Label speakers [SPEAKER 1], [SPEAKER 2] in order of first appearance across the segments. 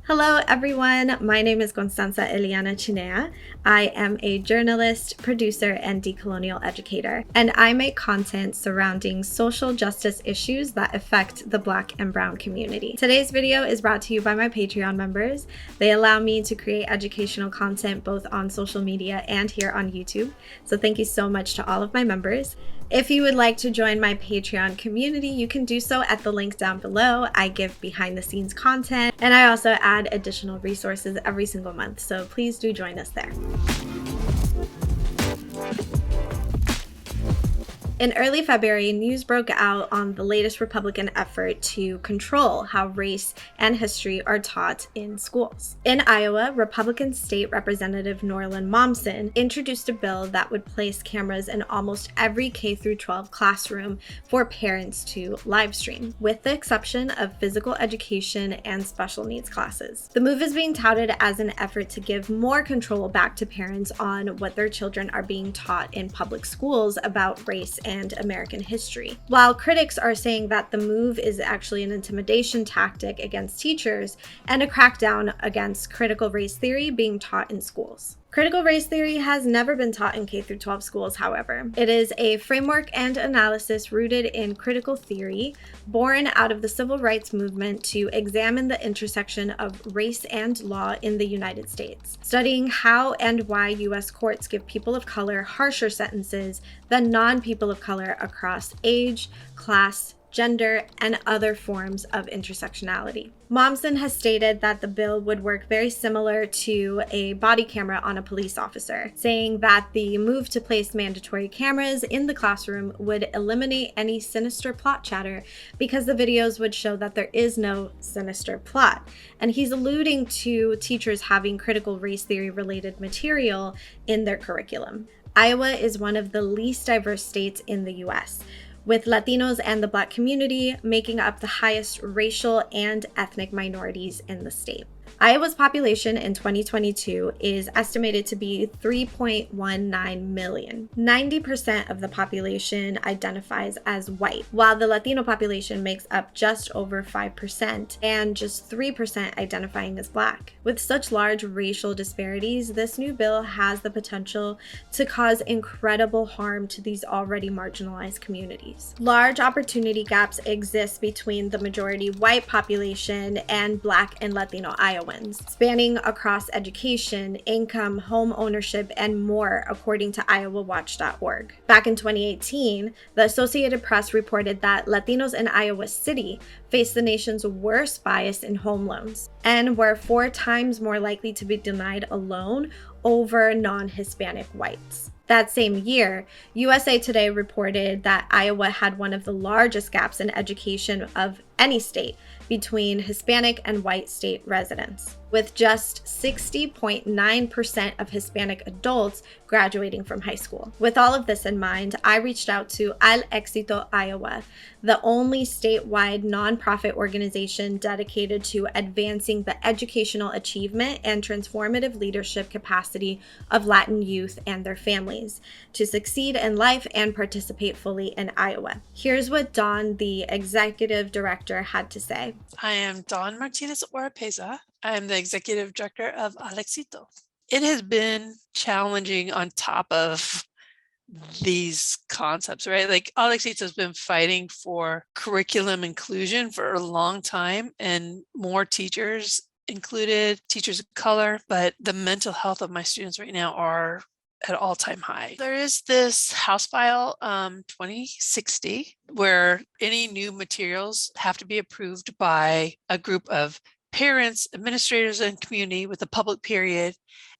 [SPEAKER 1] Hello, everyone. My name is Constanza Eliana Chinea. I am a journalist, producer, and decolonial educator, and I make content surrounding social justice issues that affect the Black and Brown community. Today's video is brought to you by my Patreon members. They allow me to create educational content both on social media and here on YouTube. So thank you so much to all of my members. If you would like to join my Patreon community, you can do so at the link down below. I give behind the scenes content and I also add additional resources every single month. So please do join us there. In early February, news broke out on the latest Republican effort to control how race and history are taught in schools. In Iowa, Republican State Representative Norlin Momsen introduced a bill that would place cameras in almost every K-12 classroom for parents to live stream, with the exception of physical education and special needs classes. The move is being touted as an effort to give more control back to parents on what their children are being taught in public schools about race and American history. While critics are saying that the move is actually an intimidation tactic against teachers and a crackdown against critical race theory being taught in schools. Critical race theory has never been taught in K-12 schools, however. It is a framework and analysis rooted in critical theory, born out of the civil rights movement to examine the intersection of race and law in the United States, studying how and why U.S. courts give people of color harsher sentences than non-people of color across age, class, gender, and other forms of intersectionality. Momsen has stated that the bill would work very similar to a body camera on a police officer, saying that the move to place mandatory cameras in the classroom would eliminate any sinister plot chatter because the videos would show that there is no sinister plot. And he's alluding to teachers having critical race theory related material in their curriculum. Iowa is one of the least diverse states in the U.S., with Latinos and the Black community making up the highest racial and ethnic minorities in the state. Iowa's population in 2022 is estimated to be 3.19 million. 90% of the population identifies as white, while the Latino population makes up just over 5% and just 3% identifying as Black. With such large racial disparities, this new bill has the potential to cause incredible harm to these already marginalized communities. Large opportunity gaps exist between the majority white population and Black and Latino Iowans, spanning across education, income, home ownership, and more, according to iowawatch.org. Back in 2018, the Associated Press reported that Latinos in Iowa City face the nation's worst bias in home loans and were 4 times more likely to be denied a loan over non-Hispanic whites. That same year, USA Today reported that Iowa had one of the largest gaps in education of any state between Hispanic and white state residents, with just 60.9% of Hispanic adults graduating from high school. With all of this in mind, I reached out to Al Éxito Iowa, the only statewide nonprofit organization dedicated to advancing the educational achievement and transformative leadership capacity of Latin youth and their families to succeed in life and participate fully in Iowa. Here's what Dawn, the executive director, had to say.
[SPEAKER 2] I am Dawn Martinez Oropeza. I am the executive director of Al Éxito. It has been challenging on top of these concepts, right? Like Al Éxito has been fighting for curriculum inclusion for a long time and more teachers included, teachers of color, but the mental health of my students right now are at all-time high. There is this House File 2060 where any new materials have to be approved by a group of parents, administrators, and community with a public period.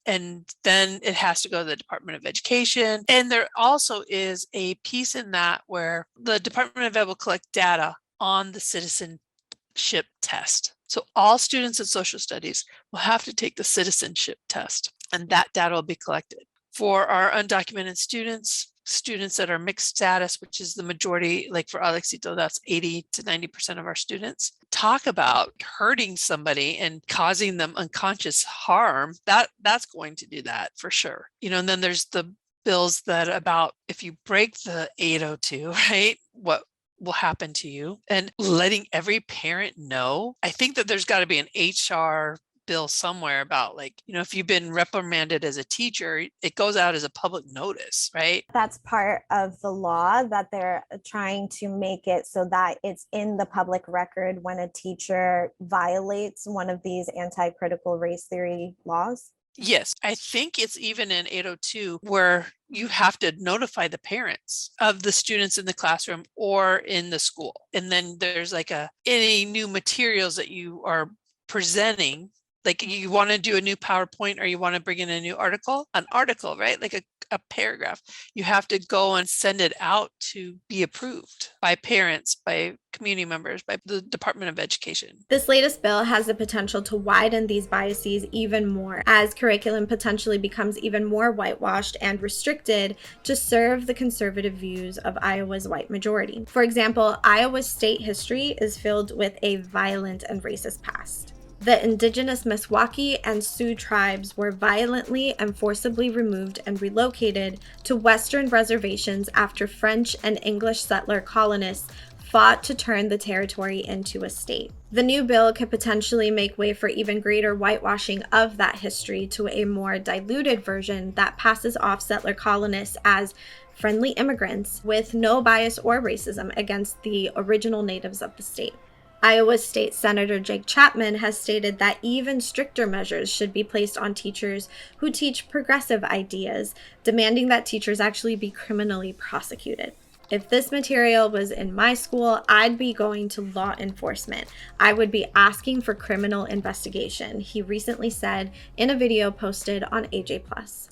[SPEAKER 2] And then it has to go to the Department of Education. And there also is a piece in that where the Department of Ed will collect data on the citizenship test. So all students in social studies will have to take the citizenship test, and that data will be collected. For our undocumented students that are mixed status, which is the majority, like for Al Éxito, that's 80 to 90% of our students. Talk about hurting somebody and causing them unconscious harm. That's going to do that for sure. And then there's the bills that about if you break the 802, right? What will happen to you, and letting every parent know. I think that there's got to be an HR bill somewhere about like, if you've been reprimanded as a teacher, it goes out as a public notice, right?
[SPEAKER 1] That's part of the law, that they're trying to make it so that it's in the public record when a teacher violates one of these anti-critical race theory laws.
[SPEAKER 2] Yes, I think it's even in 802 where you have to notify the parents of the students in the classroom or in the school. And then there's like any new materials that you are presenting, like you want to do a new PowerPoint or you want to bring in a new article, right? Like a paragraph, you have to go and send it out to be approved by parents, by community members, by the Department of Education.
[SPEAKER 1] This latest bill has the potential to widen these biases even more as curriculum potentially becomes even more whitewashed and restricted to serve the conservative views of Iowa's white majority. For example, Iowa's state history is filled with a violent and racist past. The indigenous Meskwaki and Sioux tribes were violently and forcibly removed and relocated to western reservations after French and English settler colonists fought to turn the territory into a state. The new bill could potentially make way for even greater whitewashing of that history to a more diluted version that passes off settler colonists as friendly immigrants with no bias or racism against the original natives of the state. Iowa State Senator Jake Chapman has stated that even stricter measures should be placed on teachers who teach progressive ideas, demanding that teachers actually be criminally prosecuted. If this material was in my school, I'd be going to law enforcement. I would be asking for criminal investigation, he recently said in a video posted on AJ+.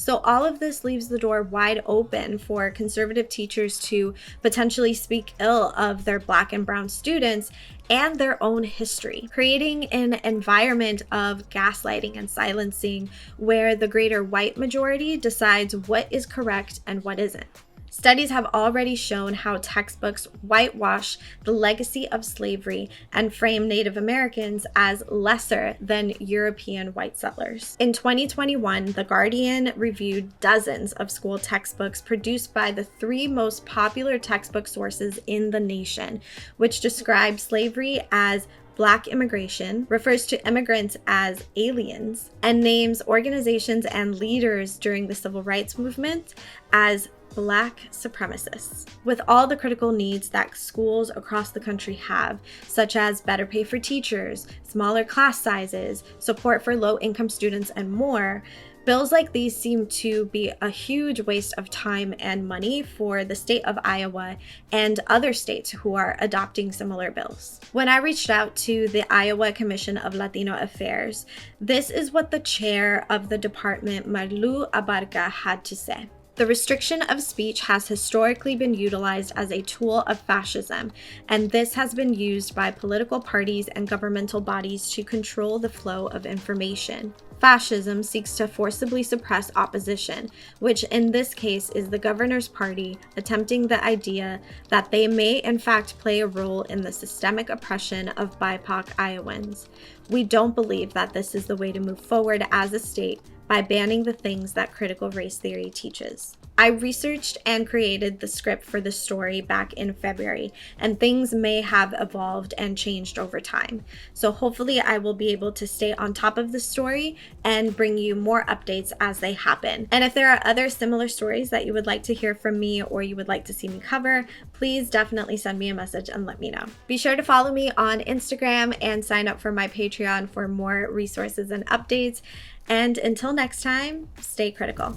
[SPEAKER 1] So all of this leaves the door wide open for conservative teachers to potentially speak ill of their Black and brown students and their own history, creating an environment of gaslighting and silencing where the greater white majority decides what is correct and what isn't. Studies have already shown how textbooks whitewash the legacy of slavery and frame Native Americans as lesser than European white settlers. In 2021, The Guardian reviewed dozens of school textbooks produced by the 3 most popular textbook sources in the nation, which describe slavery as Black immigration, refers to immigrants as aliens, and names organizations and leaders during the civil rights movement as Black supremacists. With all the critical needs that schools across the country have, such as better pay for teachers, smaller class sizes, support for low-income students, and more, bills like these seem to be a huge waste of time and money for the state of Iowa and other states who are adopting similar bills. When I reached out to the Iowa Commission of Latino Affairs, this is what the chair of the department, Marlu Abarca, had to say. The restriction of speech has historically been utilized as a tool of fascism, and this has been used by political parties and governmental bodies to control the flow of information. Fascism seeks to forcibly suppress opposition, which in this case is the governor's party attempting the idea that they may in fact play a role in the systemic oppression of BIPOC Iowans. We don't believe that this is the way to move forward as a state by banning the things that critical race theory teaches. I researched and created the script for the story back in February, and things may have evolved and changed over time. So hopefully I will be able to stay on top of the story and bring you more updates as they happen. And if there are other similar stories that you would like to hear from me or you would like to see me cover, please definitely send me a message and let me know. Be sure to follow me on Instagram and sign up for my Patreon for more resources and updates. And until next time, stay critical.